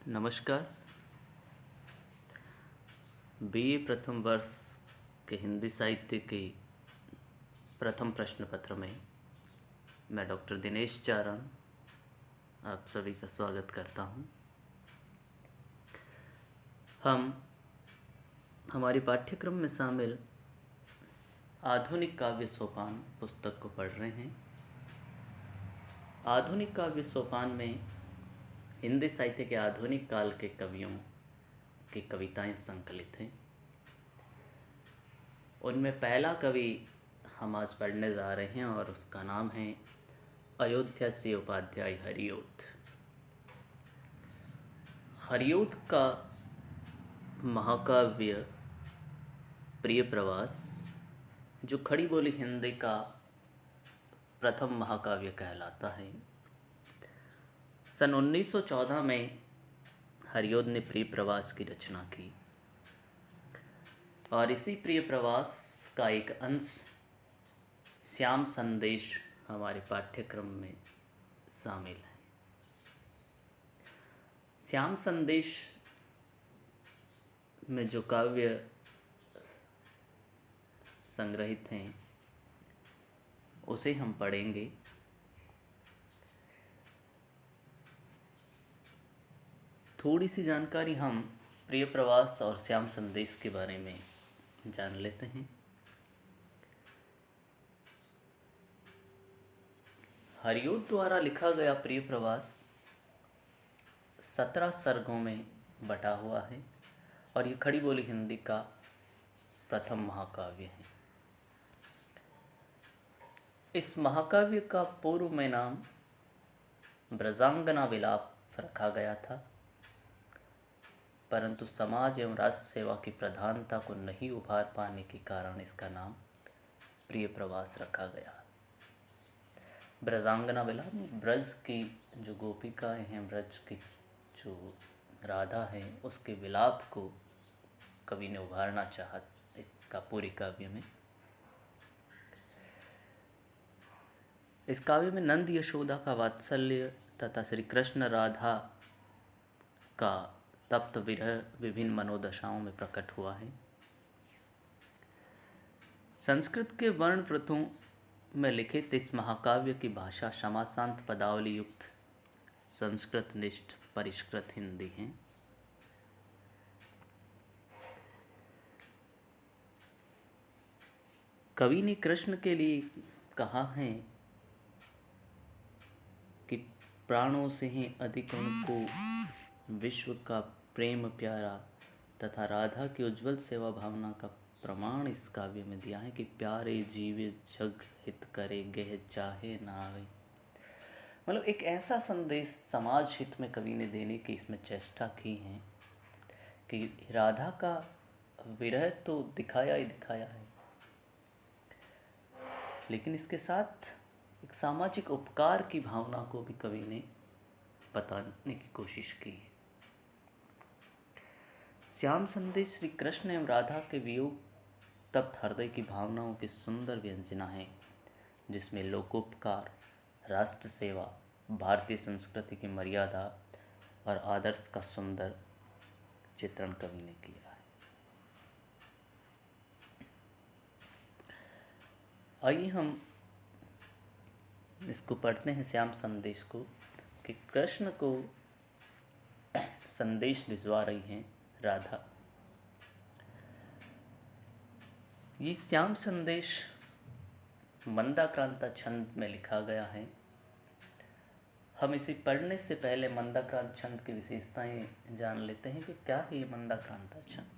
नमस्कार। बीए प्रथम वर्ष के हिंदी साहित्य के प्रथम प्रश्न पत्र में मैं डॉक्टर दिनेश चारण आप सभी का स्वागत करता हूं। हम हमारी पाठ्यक्रम में शामिल आधुनिक काव्य सोपान पुस्तक को पढ़ रहे हैं। आधुनिक काव्य सोपान में हिंदी साहित्य के आधुनिक काल के कवियों की कविताएं संकलित हैं। उनमें पहला कवि हम आज पढ़ने जा रहे हैं और उसका नाम है अयोध्या से उपाध्याय हरिऔध। हरिऔध का महाकाव्य प्रिय प्रवास, जो खड़ी बोली हिंदी का प्रथम महाकाव्य कहलाता है, सन 1914 में हरिऔध ने प्रिय प्रवास की रचना की और इसी प्रिय प्रवास का एक अंश श्याम संदेश हमारे पाठ्यक्रम में शामिल है। श्याम संदेश में जो काव्य संग्रहित हैं उसे हम पढ़ेंगे। थोड़ी सी जानकारी हम प्रिय प्रवास और श्याम संदेश के बारे में जान लेते हैं। हरिऔध द्वारा लिखा गया प्रिय प्रवास 17 सर्गों में बटा हुआ है और ये खड़ी बोली हिंदी का प्रथम महाकाव्य है। इस महाकाव्य का पूर्व में नाम ब्रजांगना विलाप रखा गया था, परंतु समाज एवं राष्ट्र सेवा की प्रधानता को नहीं उभार पाने के कारण इसका नाम प्रिय प्रवास रखा गया। ब्रजांगना विलाप, ब्रज की जो गोपिकाएं हैं, ब्रज की जो राधा है, उसके विलाप को कवि ने उभारना चाहा इसका पूरी काव्य में। इस काव्य में नंद यशोदा का वात्सल्य तथा श्री कृष्ण राधा का तप्त विरह विभिन्न मनोदशाओं में प्रकट हुआ है। संस्कृत के वर्ण वृत्तों में लिखित इस महाकाव्य की भाषा समासांत पदावली युक्त संस्कृतनिष्ठ परिष्कृत हिंदी है। कवि ने कृष्ण के लिए कहा है कि प्राणों से ही अधिक उनको विश्व का प्रेम प्यारा तथा राधा की उज्जवल सेवा भावना का प्रमाण इस काव्य में दिया है कि प्यारे जीवे जग हित करे गेह चाहे ना आवे। मतलब एक ऐसा संदेश समाज हित में कवि ने देने की इसमें चेष्टा की है कि राधा का विरह तो दिखाया ही दिखाया है, लेकिन इसके साथ एक सामाजिक उपकार की भावना को भी कवि ने बताने की कोशिश की है। श्याम संदेश श्री कृष्ण एवं राधा के वियोग तप्त हृदय की भावनाओं की सुंदर व्यंजना है, जिसमें लोकोपकार, राष्ट्र सेवा, भारतीय संस्कृति की मर्यादा और आदर्श का सुंदर चित्रण कवि ने किया है। आइए हम इसको पढ़ते हैं, श्याम संदेश को, कि कृष्ण को संदेश भिजवा रही हैं राधा। ये श्याम संदेश मंदाक्रांता छंद में लिखा गया है। हम इसे पढ़ने से पहले मंदाक्रांत छंद की विशेषताएं जान लेते हैं कि क्या है ये मंदाक्रांता छंद।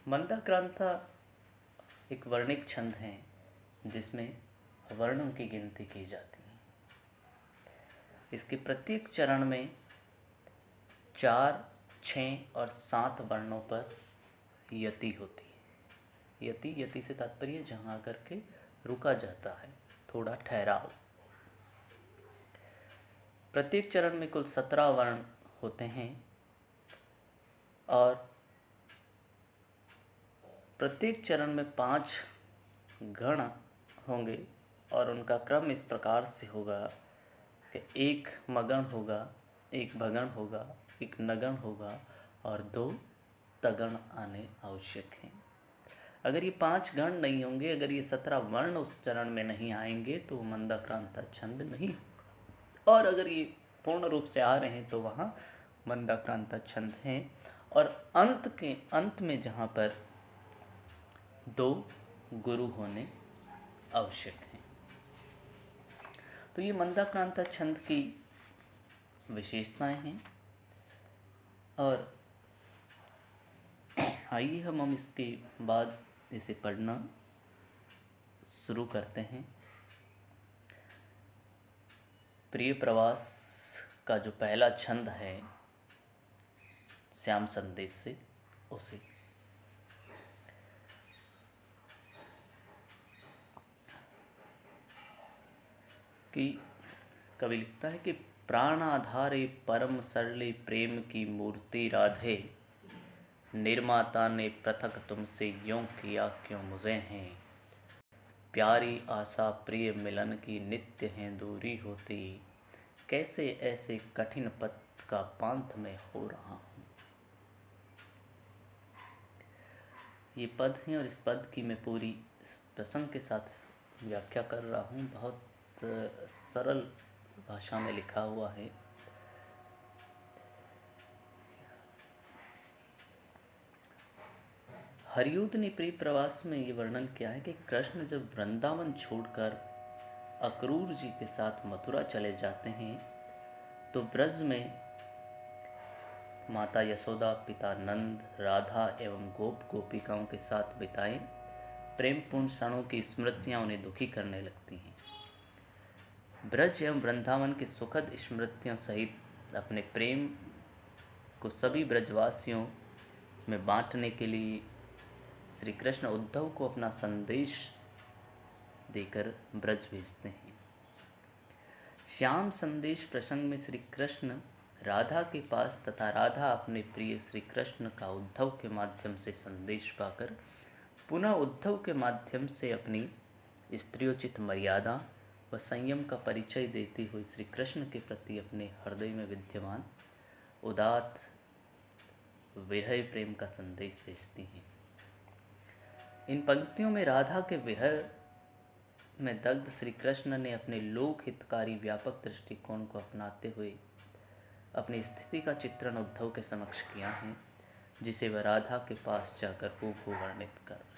मंदाक्रांता एक वर्णिक छंद है जिसमें वर्णों की गिनती की जाती है। इसके प्रत्येक चरण में 4, 6 और 7 वर्णों पर यति होती है। यति से तात्पर्य जहाँ करके रुका जाता है, थोड़ा ठहराव। प्रत्येक चरण में कुल 17 वर्ण होते हैं और प्रत्येक चरण में 5 गण होंगे और उनका क्रम इस प्रकार से होगा कि एक मगण होगा, एक भगण होगा, एक नगण होगा और 2 तगण आने आवश्यक हैं। अगर ये 5 गण नहीं होंगे, अगर ये 17 वर्ण उस चरण में नहीं आएंगे तो मंदाक्रांता छंद नहीं, और अगर ये पूर्ण रूप से आ रहे हैं तो वहाँ मंदाक्रांता छंद हैं। और अंत में जहाँ पर 2 गुरु होने आवश्यक हैं। तो ये मंदाक्रांता छंद की विशेषताएं हैं। और आइए हम इसके बाद इसे पढ़ना शुरू करते हैं। प्रिय प्रवास का जो पहला छंद है श्याम संदेश से, उसे कि कवि लिखता है कि प्राण आधारे परम सरले प्रेम की मूर्ति राधे, निर्माता ने पृथक तुमसे यूं किया क्यों मुझे हैं, प्यारी आशा प्रिय मिलन की नित्य है दूरी होती, कैसे ऐसे कठिन पथ का पांथ में हो रहा हूँ। ये पद हैं और इस पद की मैं पूरी प्रसंग के साथ व्याख्या कर रहा हूँ। बहुत सरल भाषा में लिखा हुआ है। हरियूद ने प्रिय प्रवास में ये वर्णन किया है कि कृष्ण जब वृंदावन छोड़कर अक्रूर जी के साथ मथुरा चले जाते हैं तो ब्रज में माता यशोदा, पिता नंद, राधा एवं गोप गोपिकाओं के साथ बिताए प्रेमपूर्ण क्षणों की स्मृतियां उन्हें दुखी करने लगती हैं। ब्रज एवं वृंदावन की सुखद स्मृतियों सहित अपने प्रेम को सभी ब्रजवासियों में बांटने के लिए श्री कृष्ण उद्धव को अपना संदेश देकर ब्रज भेजते हैं। श्याम संदेश प्रसंग में श्री कृष्ण राधा के पास तथा राधा अपने प्रिय श्री कृष्ण का उद्धव के माध्यम से संदेश पाकर पुनः उद्धव के माध्यम से अपनी स्त्रियोचित मर्यादा व संयम का परिचय देती हुई श्री कृष्ण के प्रति अपने हृदय में विद्यमान उदात्त विरह प्रेम का संदेश भेजती हैं। इन पंक्तियों में राधा के विरह में दग्ध श्री कृष्ण ने अपने लोक हितकारी व्यापक दृष्टिकोण को अपनाते हुए अपनी स्थिति का चित्रण उद्धव के समक्ष किया है, जिसे वह राधा के पास जाकर हूबहू वर्णित कर रहे हैं।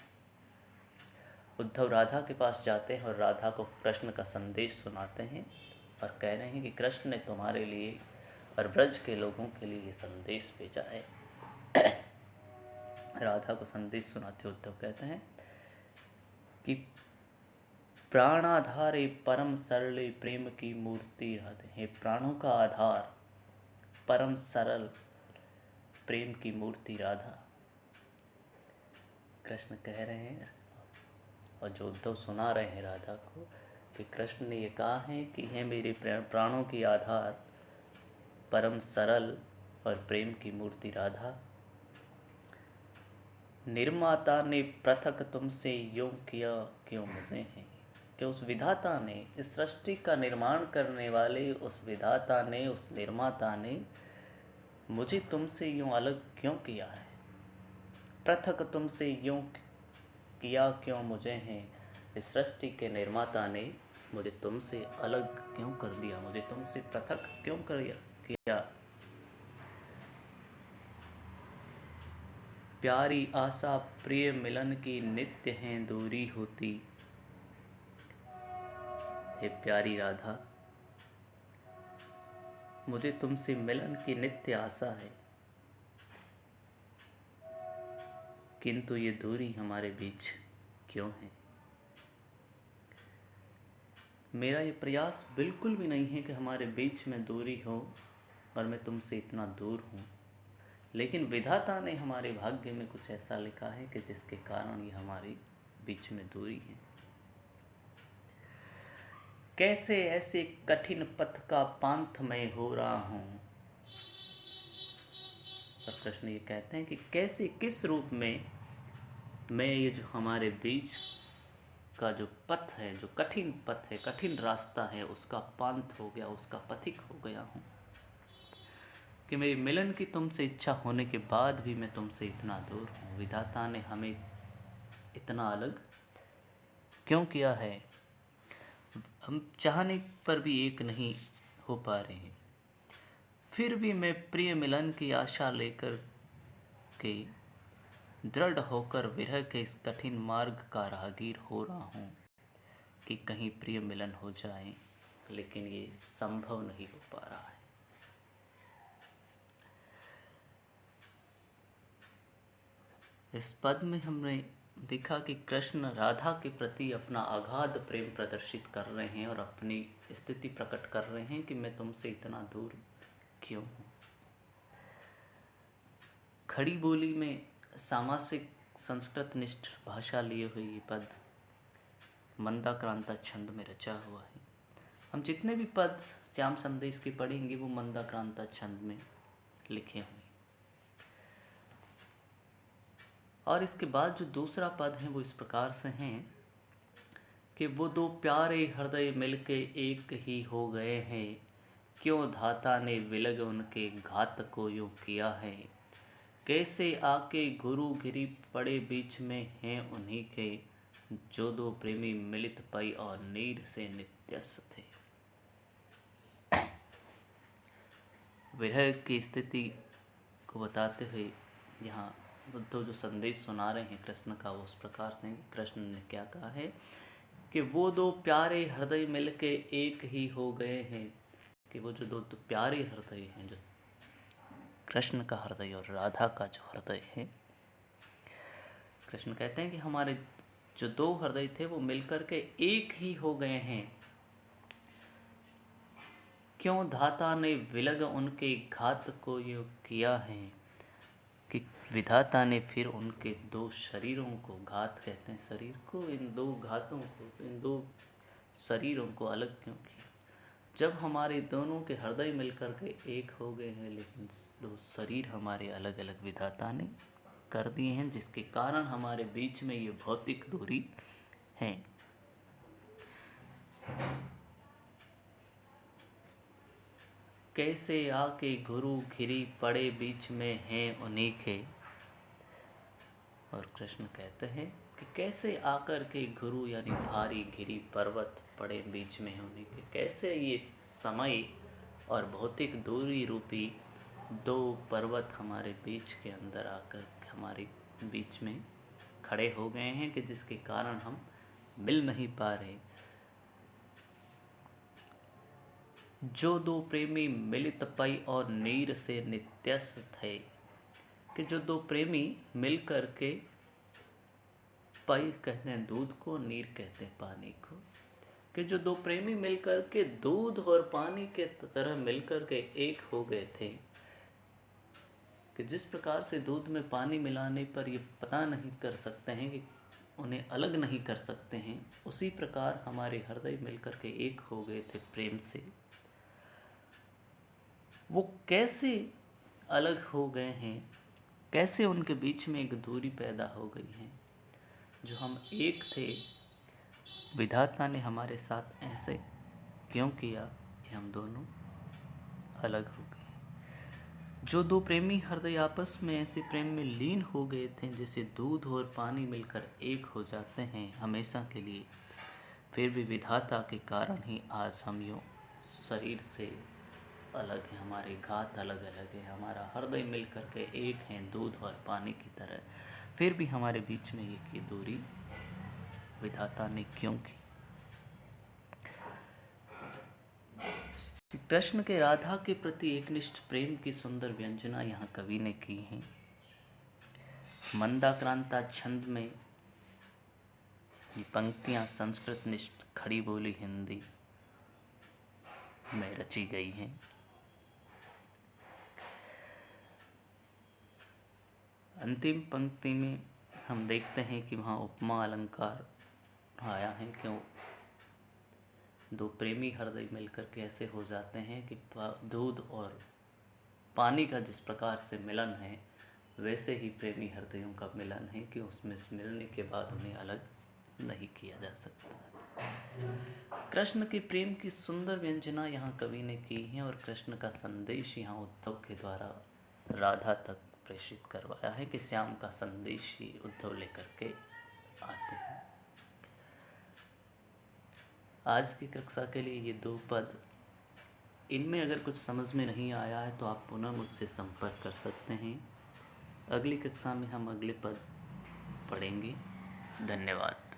उद्धव राधा के पास जाते हैं और राधा को कृष्ण का संदेश सुनाते हैं और कह रहे हैं कि कृष्ण ने तुम्हारे लिए और ब्रज के लोगों के लिए ये संदेश भेजा है। राधा को संदेश सुनाते उद्धव कहते हैं कि प्राणाधारे परम सरले प्रेम की मूर्ति राधे, हे प्राणों का आधार परम सरल प्रेम की मूर्ति राधा, कृष्ण कह रहे हैं। और जो उद्धव सुना रहे हैं राधा को कि कृष्ण ने ये कहा है कि हे मेरे प्राणों की आधार परम सरल और प्रेम की मूर्ति राधा, निर्माता ने पृथक तुमसे यूं किया क्यों मुझे हैं, कि उस विधाता ने, इस सृष्टि का निर्माण करने वाले उस विधाता ने, उस निर्माता ने मुझे तुमसे यूं अलग क्यों किया है, पृथक तुमसे यूं किया क्यों मुझे हैं, इस सृष्टि के निर्माता ने मुझे तुमसे अलग क्यों कर दिया, मुझे तुमसे पृथक क्यों किया। प्यारी आशा प्रिय मिलन की नित्य हैं दूरी होती, हे प्यारी राधा, मुझे तुमसे मिलन की नित्य आशा है, किंतु ये दूरी हमारे बीच क्यों है। मेरा ये प्रयास बिल्कुल भी नहीं है कि हमारे बीच में दूरी हो और मैं तुमसे इतना दूर हूँ, लेकिन विधाता ने हमारे भाग्य में कुछ ऐसा लिखा है कि जिसके कारण ये हमारे बीच में दूरी है। कैसे ऐसे कठिन पथ का पांथ में हो रहा हूँ। और कृष्ण ये कहते हैं कि कैसे, किस रूप में मैं ये जो हमारे बीच का जो पथ है, जो कठिन पथ है, कठिन रास्ता है, उसका पांथ हो गया, उसका पथिक हो गया हूँ। कि मेरी मिलन की तुमसे इच्छा होने के बाद भी मैं तुमसे इतना दूर हूँ। विधाता ने हमें इतना अलग क्यों किया है? हम चाहने पर भी एक नहीं हो पा रहे हैं। फिर भी मैं प्रिय मिलन की आशा लेकर के दृढ़ होकर विरह के इस कठिन मार्ग का राहगीर हो रहा हूँ कि कहीं प्रिय मिलन हो जाए, लेकिन ये संभव नहीं हो पा रहा है। इस पद में हमने देखा कि कृष्ण राधा के प्रति अपना अगाध प्रेम प्रदर्शित कर रहे हैं और अपनी स्थिति प्रकट कर रहे हैं कि मैं तुमसे इतना दूर क्यों हूँ। खड़ी बोली में सामासिक संस्कृत निष्ठ भाषा लिए हुए ये पद मंदाक्रांता छंद में रचा हुआ है। हम जितने भी पद श्याम संदेश के पढ़ेंगे वो मंदाक्रांता छंद में लिखे हुए। और इसके बाद जो दूसरा पद है वो इस प्रकार से हैं कि वो दो प्यारे हृदय मिलके एक ही हो गए हैं, क्यों धाता ने विलग उनके घात को यूँ किया है। कैसे आके गुरु गिरी पड़े बीच में हैं उन्हीं के, जो दो प्रेमी मिलित पई और नीर से नित्यस थे। विरह की स्थिति को बताते हुए यहाँ बुद्ध जो संदेश सुना रहे हैं कृष्ण का, वो उस प्रकार से कृष्ण ने क्या कहा है कि वो दो प्यारे हृदय मिलके एक ही हो गए हैं। कि वो जो दो प्यारे हृदय हैं, जो कृष्ण का हृदय और राधा का जो हृदय है, कृष्ण कहते हैं कि हमारे जो दो हृदय थे वो मिलकर के एक ही हो गए हैं, क्यों धाता ने विलग उनके घात को यूँ किया है। कि विधाता ने फिर उनके दो शरीरों को, घात कहते हैं शरीर को, इन दो घातों को, इन दो शरीरों को अलग क्यों किया। जब हमारे दोनों के हृदय मिलकर के एक हो गए हैं, लेकिन दो शरीर हमारे अलग अलग विधाता ने कर दिए हैं, जिसके कारण हमारे बीच में ये भौतिक दूरी है। कैसे आके गुरु घिरी पड़े बीच में हैं उन्हीं के। और कृष्ण कहते हैं कि कैसे आकर के गुरु यानी भारी घिरी पर्वत पड़े बीच में होने के, कैसे ये समय और भौतिक दूरी रूपी दो पर्वत हमारे बीच के अंदर आकर हमारे बीच में खड़े हो गए हैं, कि जिसके कारण हम मिल नहीं पा रहे। जो दो प्रेमी मिलित पई और नीर से नित्यस थे। कि जो दो प्रेमी मिल कर के, पई कहते हैं दूध को, नीर कहते हैं पानी को, कि जो दो प्रेमी मिल कर के दूध और पानी के तरह मिल कर के एक हो गए थे। कि जिस प्रकार से दूध में पानी मिलाने पर ये पता नहीं कर सकते हैं कि उन्हें अलग नहीं कर सकते हैं, उसी प्रकार हमारे हृदय मिल कर के एक हो गए थे प्रेम से। वो कैसे अलग हो गए हैं, कैसे उनके बीच में एक दूरी पैदा हो गई है। जो हम एक थे, विधाता ने हमारे साथ ऐसे क्यों किया कि हम दोनों अलग हो गए। जो दो प्रेमी हृदय आपस में ऐसे प्रेम में लीन हो गए थे, जैसे दूध और पानी मिलकर एक हो जाते हैं हमेशा के लिए, फिर भी विधाता के कारण ही आज हम यूँ शरीर से अलग हैं, हमारे घात अलग अलग है, हमारा हृदय मिल कर के एक हैं दूध और पानी की तरह, फिर भी हमारे बीच में एक ही दूरी विधाता ने क्यों की। श्री कृष्ण के राधा के प्रति एकनिष्ठ प्रेम की सुंदर व्यंजना यहाँ कवि ने की है। मंदाक्रांता छंद में ये पंक्तियाँ संस्कृत निष्ठ खड़ी बोली हिंदी में रची गई हैं। अंतिम पंक्ति में हम देखते हैं कि वहाँ उपमा अलंकार आया है। क्यों दो प्रेमी हृदय मिलकर के ऐसे हो जाते हैं कि दूध और पानी का जिस प्रकार से मिलन है, वैसे ही प्रेमी हृदयों का मिलन है कि उसमें मिलने के बाद उन्हें अलग नहीं किया जा सकता। कृष्ण के प्रेम की सुंदर व्यंजना यहाँ कवि ने की है और कृष्ण का संदेश यहाँ उद्धव के द्वारा राधा तक प्रेषित करवाया है कि श्याम का संदेश ही उद्धव लेकर के आते हैं। आज की कक्षा के लिए ये 2 पद, इनमें अगर कुछ समझ में नहीं आया है तो आप पुनः मुझसे संपर्क कर सकते हैं। अगली कक्षा में हम अगले पद पढ़ेंगे। धन्यवाद।